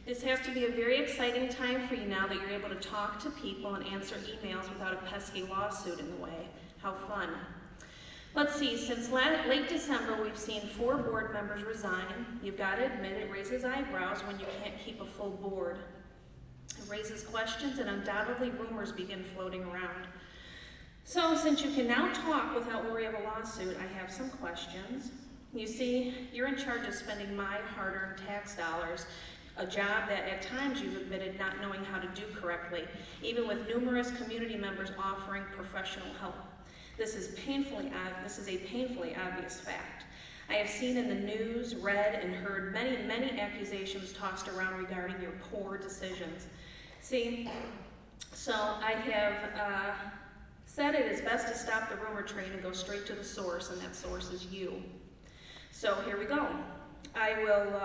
This has to be a very exciting time for you now that you're able to talk to people and answer emails without a pesky lawsuit in the way. How fun. Let's see, since late December, we've seen 4 board members resign. You've got to admit it raises eyebrows when you can't keep a full board. It raises questions and undoubtedly rumors begin floating around. So since you can now talk without worry of a lawsuit, I have some questions. You see, you're in charge of spending my hard-earned tax dollars, a job that at times you've admitted not knowing how to do correctly, even with numerous community members offering professional help. This is a painfully obvious fact. I have seen in the news, read, and heard many accusations tossed around regarding your poor decisions. See, so I have said it is best to stop the rumor train and go straight to the source, and that source is you. So here we go. I will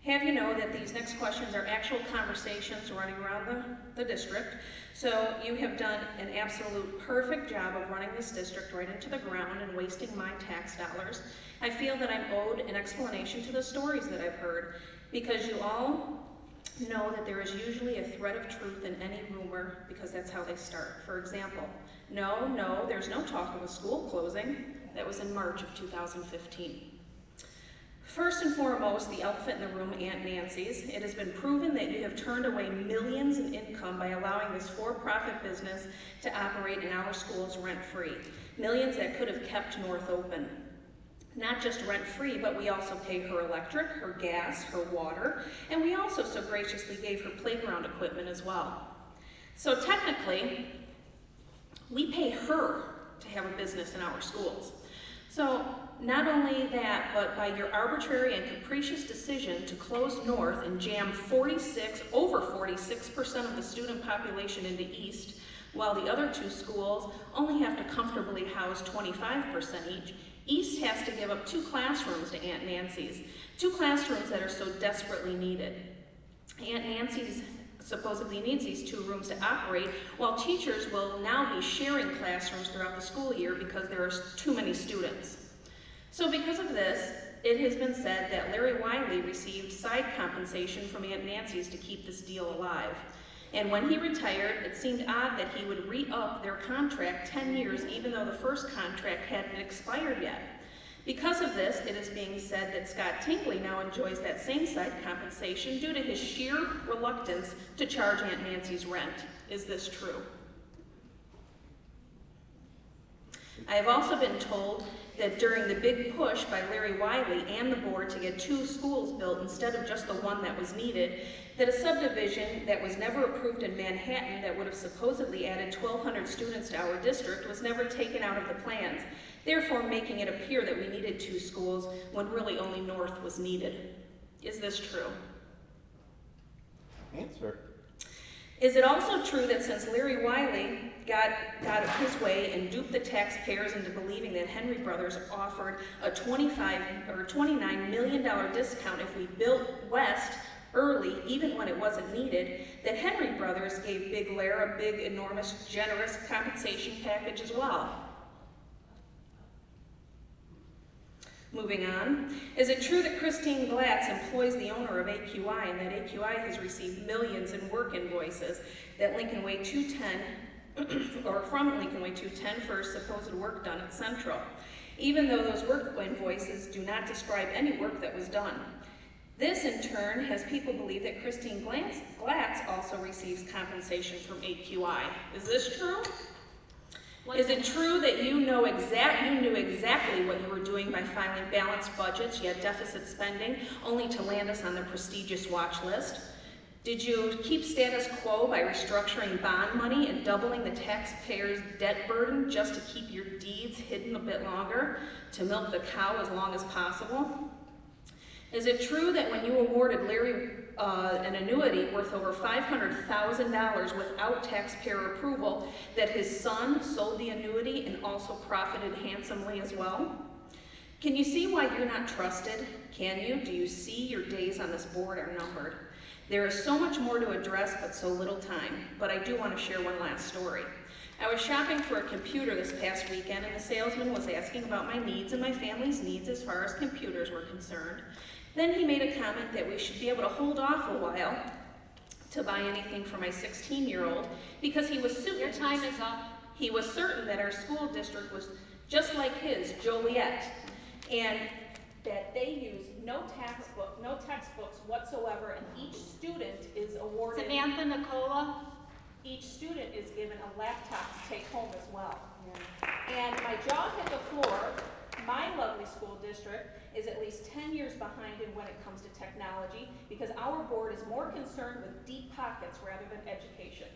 have you know that these next questions are actual conversations running around the district. So you have done an absolute perfect job of running this district right into the ground and wasting my tax dollars. I feel that I'm owed an explanation to the stories that I've heard, because you all know that there is usually a thread of truth in any rumor, because that's how they start. For example, no, there's no talk of a school closing. That was in March of 2015. First and foremost, the elephant in the room, Aunt Nancy's. It has been proven that you have turned away millions in income by allowing this for-profit business to operate in our schools rent-free. Millions that could have kept North open. Not just rent-free, but we also pay her electric, her gas, her water, and we also so graciously gave her playground equipment as well. So technically, we pay her to have a business in our schools. So not only that, but by your arbitrary and capricious decision to close North and jam over 46% of the student population into East, while the other 2 schools only have to comfortably house 25% each, East has to give up 2 classrooms to Aunt Nancy's, 2 classrooms that are so desperately needed. Aunt Nancy's supposedly needs these 2 rooms to operate, while teachers will now be sharing classrooms throughout the school year because there are too many students. So because of this, it has been said that Larry Wiley received side compensation from Aunt Nancy's to keep this deal alive. And when he retired, it seemed odd that he would re-up their contract 10 years, even though the first contract hadn't expired yet. Because of this, it is being said that Scott Tingley now enjoys that same side compensation due to his sheer reluctance to charge Aunt Nancy's rent. Is this true? I have also been told that during the big push by Larry Wiley and the board to get 2 schools built instead of just the one that was needed, that a subdivision that was never approved in Manhattan that would have supposedly added 1,200 students to our district was never taken out of the plans, therefore making it appear that we needed 2 schools when really only North was needed. Is this true? Answer. Is it also true that since Larry Wiley got his way and duped the taxpayers into believing that Henry Brothers offered a $29 million discount if we built west early, even when it wasn't needed, that Henry Brothers gave Big Lair a big, enormous, generous compensation package as well? Moving on, is it true that Christine Glatz employs the owner of AQI and that AQI has received millions in work invoices that Lincoln Way 210, or from Lincoln Way 210 for supposed work done at Central, even though those work invoices do not describe any work that was done? This, in turn, has people believe that Christine Glatz also receives compensation from AQI. Is this true? Is it true that you knew exactly what you were doing by filing balanced budgets, yet deficit spending, only to land us on the prestigious watch list? Did you keep status quo by restructuring bond money and doubling the taxpayers' debt burden just to keep your deeds hidden a bit longer, to milk the cow as long as possible? Is it true that when you awarded Larry an annuity worth over $500,000 without taxpayer approval, that his son sold the annuity and also profited handsomely as well? Can you see why you're not trusted? Can you? Do you see your days on this board are numbered? There is so much more to address, but so little time. But I do want to share one last story. I was shopping for a computer this past weekend, and the salesman was asking about my needs and my family's needs as far as computers were concerned. Then he made a comment that we should be able to hold off a while to buy anything for my 16-year-old because he was certain. Your time is up. He was certain that our school district was just like his, Joliet, and that they use no textbooks whatsoever, and each student is awarded. Samantha Nicola. Each student is given a laptop to take home as well. And my jaw hit the floor. My lovely school district is at least 10 years behind in when it comes to technology because our board is more concerned with deep pockets rather than education.